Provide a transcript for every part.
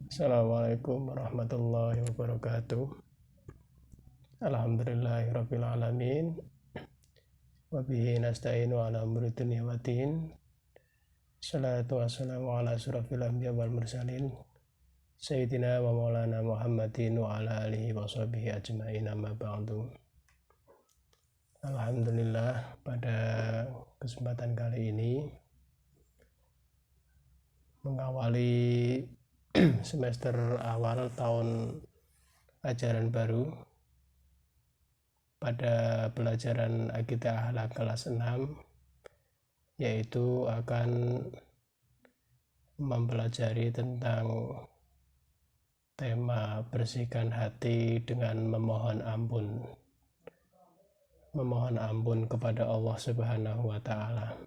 Assalamualaikum warahmatullahi wabarakatuh. Alhamdulillahirabbil alamin. Wa bihi nasta'inu ala umuri dunya waddin. Salatu wassalamu ala asyrafil anbiya wal mursalin Sayyidina wa maulana Muhammadin wa ala alihi wa sahbihi ajma'in, amma ba'du. Alhamdulillah, pada kesempatan kali ini mengawali semester awal tahun ajaran baru pada pelajaran Aqidah Akhlak kelas 6, yaitu akan mempelajari tentang tema bersihkan hati dengan memohon ampun kepada Allah Subhanahu wa taala.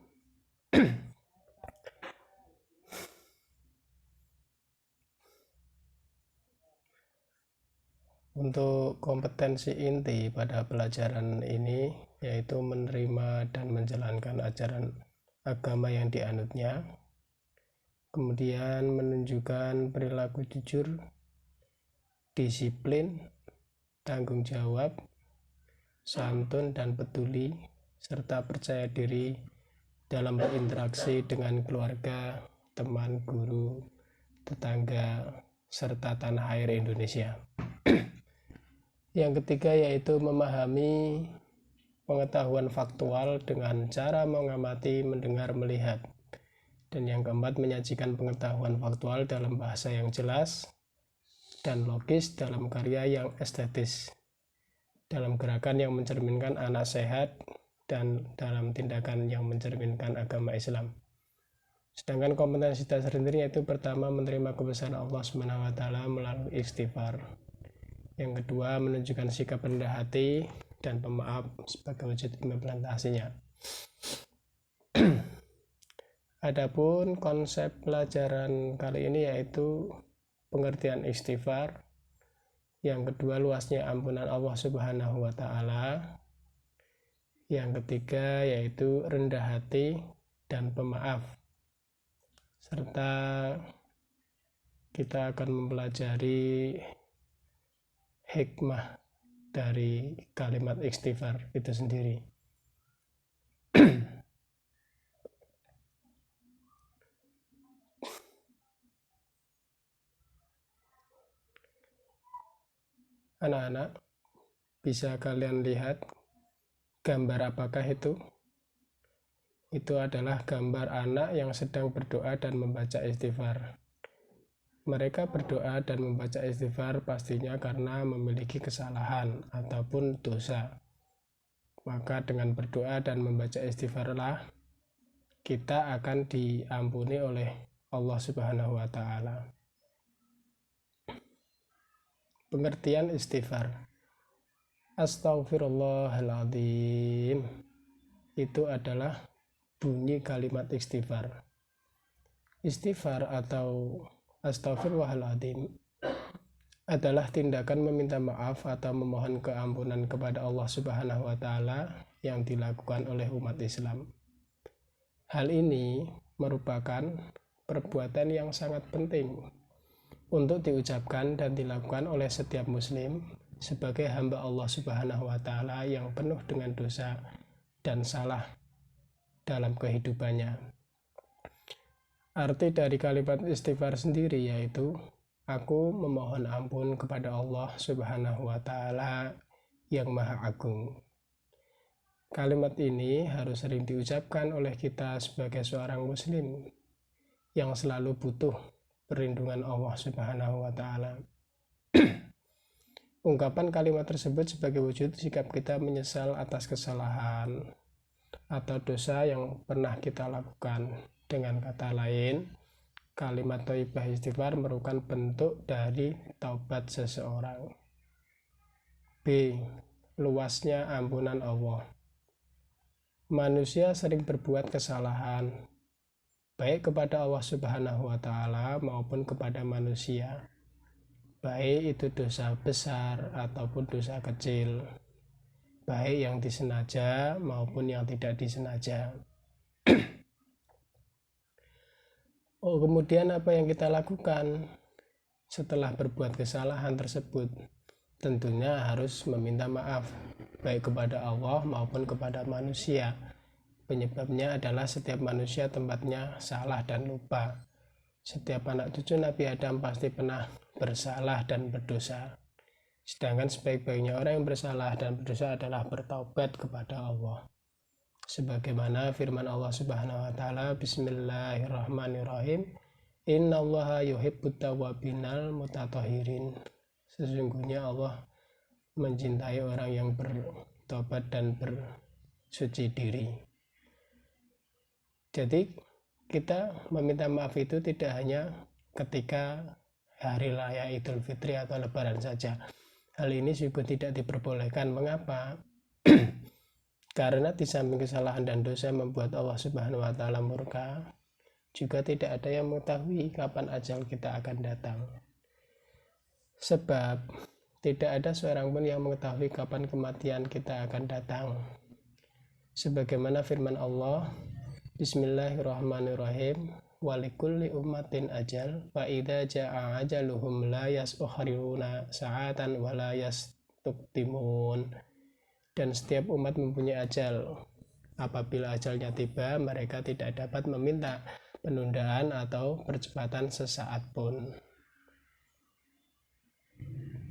Untuk kompetensi inti pada pelajaran ini yaitu menerima dan menjalankan ajaran agama yang dianutnya, kemudian menunjukkan perilaku jujur, disiplin, tanggung jawab, santun dan peduli, serta percaya diri dalam berinteraksi dengan keluarga, teman, guru, tetangga, serta tanah air Indonesia. Yang ketiga yaitu memahami pengetahuan faktual dengan cara mengamati, mendengar, melihat. Dan yang keempat, menyajikan pengetahuan faktual dalam bahasa yang jelas dan logis, dalam karya yang estetis, dalam gerakan yang mencerminkan anak sehat, dan dalam tindakan yang mencerminkan agama Islam. Sedangkan kompetensi dasar intinya yaitu pertama, menerima kebesaran Allah SWT melalui istighfar. Yang kedua, menunjukkan sikap rendah hati dan pemaaf sebagai wujud implementasinya. Adapun konsep pelajaran kali ini yaitu pengertian istighfar. Yang kedua, luasnya ampunan Allah Subhanahu wa taala. Yang ketiga yaitu rendah hati dan pemaaf. Serta kita akan mempelajari hikmah dari kalimat istighfar itu sendiri. Anak-anak, bisa kalian lihat gambar apakah itu? Itu adalah gambar anak yang sedang berdoa dan membaca istighfar. Mereka berdoa dan membaca istighfar pastinya karena memiliki kesalahan ataupun dosa. Maka dengan berdoa dan membaca istighfarlah kita akan diampuni oleh Allah Subhanahu wa taala. Pengertian istighfar. Astaghfirullahaladzim itu adalah bunyi kalimat istighfar. Istighfar atau Astaghfirullahaladzim adalah tindakan meminta maaf atau memohon keampunan kepada Allah Subhanahu wa taala yang dilakukan oleh umat Islam. Hal ini merupakan perbuatan yang sangat penting untuk diucapkan dan dilakukan oleh setiap muslim sebagai hamba Allah Subhanahu wa taala yang penuh dengan dosa dan salah dalam kehidupannya. Arti dari kalimat istighfar sendiri yaitu aku memohon ampun kepada Allah Subhanahu wa taala yang Maha Agung. Kalimat ini harus sering diucapkan oleh kita sebagai seorang muslim yang selalu butuh perlindungan Allah Subhanahu wa taala. Ungkapan kalimat tersebut sebagai wujud sikap kita menyesal atas kesalahan atau dosa yang pernah kita lakukan. Dengan kata lain, kalimat thayyibah istighfar merupakan bentuk dari taubat seseorang. B. Luasnya ampunan Allah. Manusia sering berbuat kesalahan, baik kepada Allah Subhanahu wa taala maupun kepada manusia. Baik itu dosa besar ataupun dosa kecil, baik yang disengaja maupun yang tidak disengaja. Kemudian apa yang kita lakukan? setelah berbuat kesalahan tersebut tentunya harus meminta maaf baik kepada Allah maupun kepada manusia. Penyebabnya adalah setiap manusia tempatnya salah dan lupa. Setiap anak cucu Nabi Adam pasti pernah bersalah dan berdosa. Sedangkan sebaik-baiknya orang yang bersalah dan berdosa adalah bertaubat kepada Allah. Sebagaimana firman Allah Subhanahu wa taala, Bismillahirrahmanirrahim. Innallaha yuhibbut tawwabinal mutatahhirin. Sesungguhnya Allah mencintai orang yang bertobat dan bersuci diri. Jadi kita meminta maaf itu tidak hanya ketika hari raya Idul Fitri atau Lebaran saja. Hal ini juga tidak diperbolehkan. Mengapa? Karena di samping kesalahan dan dosa membuat Allah Subhanahu wa taala murka, juga tidak ada yang mengetahui kapan ajal kita akan datang. Sebab tidak ada seorang pun yang mengetahui kapan kematian kita akan datang. Sebagaimana firman Allah, Bismillahirrahmanirrahim. Walikulli ummatin ajal fa idza jaa ajaluhum la yas'khiruna sa'atan wa la yastaqdimun. Dan setiap umat mempunyai ajal. Apabila ajalnya tiba, mereka tidak dapat meminta penundaan atau percepatan sesaat pun.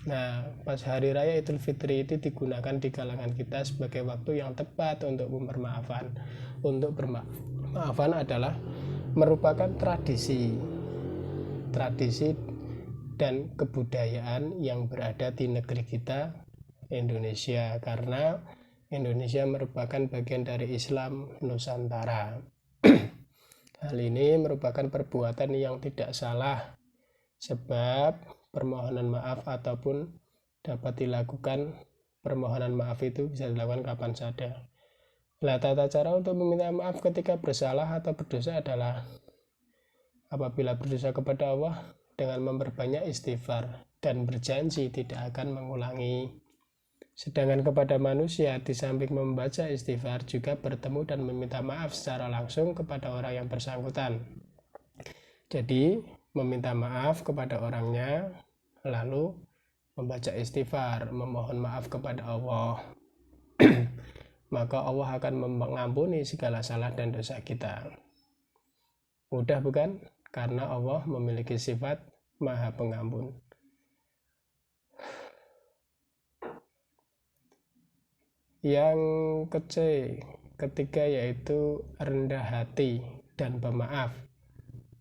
Nah, pas hari raya Idul Fitri itu digunakan di kalangan kita sebagai waktu yang tepat untuk bermaafan. Untuk bermaafan adalah merupakan tradisi dan kebudayaan yang berada di negeri kita Indonesia, karena Indonesia merupakan bagian dari Islam Nusantara. Hal ini merupakan perbuatan yang tidak salah, sebab permohonan maaf ataupun dapat dilakukan permohonan maaf itu bisa dilakukan kapan saja. Nah, tata cara untuk meminta maaf ketika bersalah atau berdosa adalah apabila berdosa kepada Allah dengan memperbanyak istighfar dan berjanji tidak akan mengulangi. Sedangkan kepada manusia, di samping membaca istighfar juga bertemu dan meminta maaf secara langsung kepada orang yang bersangkutan. Jadi meminta maaf kepada orangnya, lalu membaca istighfar, memohon maaf kepada Allah. Maka Allah akan mengampuni segala salah dan dosa kita. Mudah bukan? Karena Allah memiliki sifat Maha Pengampun. Yang ketiga yaitu rendah hati dan pemaaf.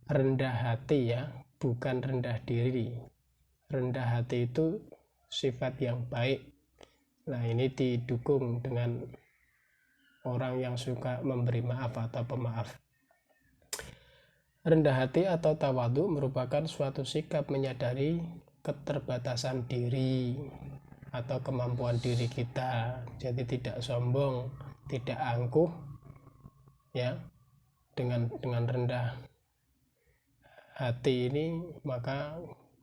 Rendah hati ya, bukan rendah diri. Rendah hati itu sifat yang baik. Nah, ini didukung dengan orang yang suka memberi maaf atau pemaaf. Rendah hati atau tawadhu merupakan suatu sikap menyadari keterbatasan diri atau kemampuan diri kita. Jadi tidak sombong, tidak angkuh, ya. Dengan rendah hati ini maka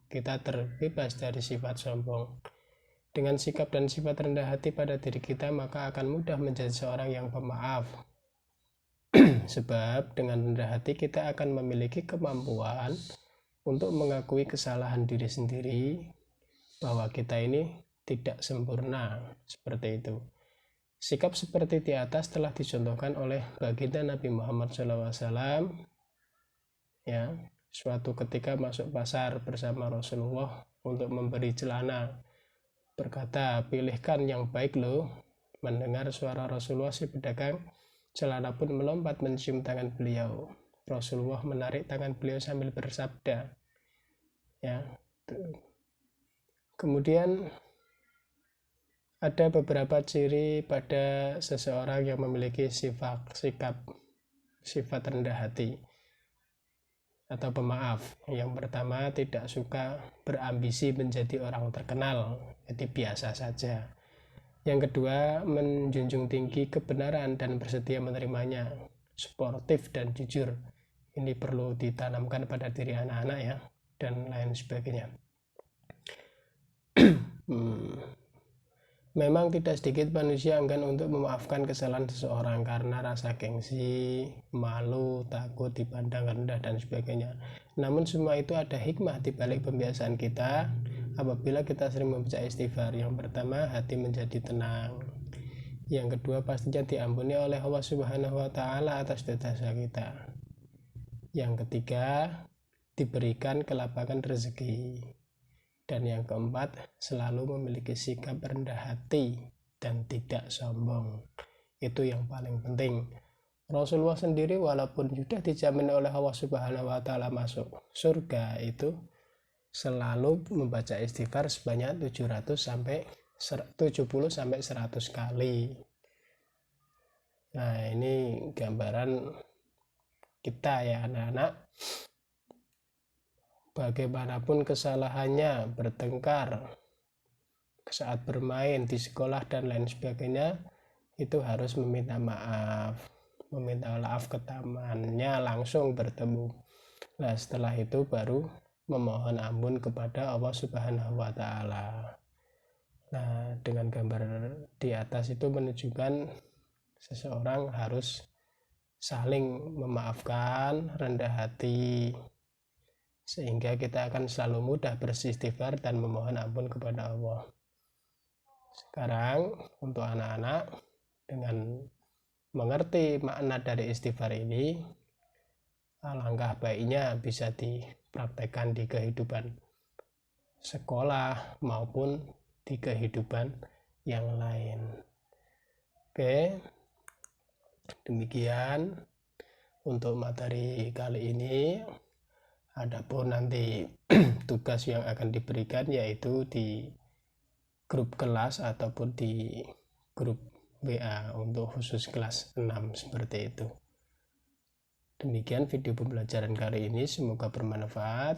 kita terbebas dari sifat sombong. Dengan sikap dan sifat rendah hati pada diri kita, maka akan mudah menjadi seorang yang pemaaf. Sebab dengan rendah hati kita akan memiliki kemampuan untuk mengakui kesalahan diri sendiri, bahwa kita ini tidak sempurna, seperti itu. Sikap seperti di atas telah dicontohkan oleh baginda Nabi Muhammad SAW. Ya, suatu ketika masuk pasar bersama Rasulullah untuk memberi celana, berkata, pilihkan yang baik loh. Mendengar suara Rasulullah, si pedagang celana pun melompat mencium tangan beliau. Rasulullah menarik tangan beliau sambil bersabda, ya. Kemudian ada beberapa ciri pada seseorang yang memiliki sifat rendah hati atau pemaaf. Yang pertama, tidak suka berambisi menjadi orang terkenal, jadi biasa saja. Yang kedua, menjunjung tinggi kebenaran dan bersedia menerimanya, sportif dan jujur. Ini perlu ditanamkan pada diri anak-anak ya, dan lain sebagainya. Memang tidak sedikit manusia enggan untuk memaafkan kesalahan seseorang karena rasa gengsi, malu, takut dipandang rendah, dan sebagainya. Namun semua itu ada hikmah di balik pembiasaan kita apabila kita sering membaca istighfar. Yang pertama, hati menjadi tenang. Yang kedua, pastinya diampuni oleh Allah Subhanahu wa Ta'ala atas dosa kita. Yang ketiga, diberikan kelapangan rezeki. Dan yang keempat, selalu memiliki sikap rendah hati dan tidak sombong. Itu yang paling penting. Rasulullah sendiri walaupun sudah dijamin oleh Allah Subhanahu wa Ta'ala masuk surga, itu selalu membaca istighfar sebanyak 70 sampai 100 kali. Nah, ini gambaran kita ya anak-anak. Bagaimanapun kesalahannya, bertengkar saat bermain di sekolah dan lain sebagainya, itu harus meminta maaf ke temannya, langsung bertemu. Nah, setelah itu baru memohon ampun kepada Allah Subhanahu wa Ta'ala. Nah, dengan gambar di atas itu menunjukkan seseorang harus saling memaafkan, rendah hati, sehingga kita akan selalu mudah beristighfar dan memohon ampun kepada Allah. Sekarang untuk anak-anak, dengan mengerti makna dari istighfar ini, alangkah baiknya bisa dipraktekkan di kehidupan sekolah maupun di kehidupan yang lain. Oke, demikian untuk materi kali ini. Adapun nanti tugas yang akan diberikan yaitu di grup kelas ataupun di grup WA untuk khusus kelas 6 seperti itu. Demikian video pembelajaran kali ini, semoga bermanfaat.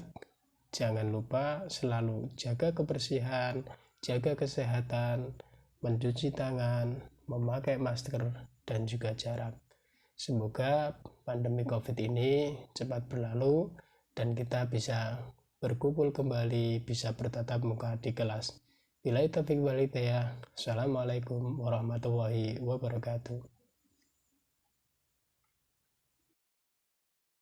Jangan lupa selalu jaga kebersihan, jaga kesehatan, mencuci tangan, memakai masker, dan juga jarak. Semoga pandemi COVID ini cepat berlalu dan kita bisa berkumpul kembali, bisa bertatap muka di kelas. Billahi taufiq wal hidayah. Assalamualaikum warahmatullahi wabarakatuh.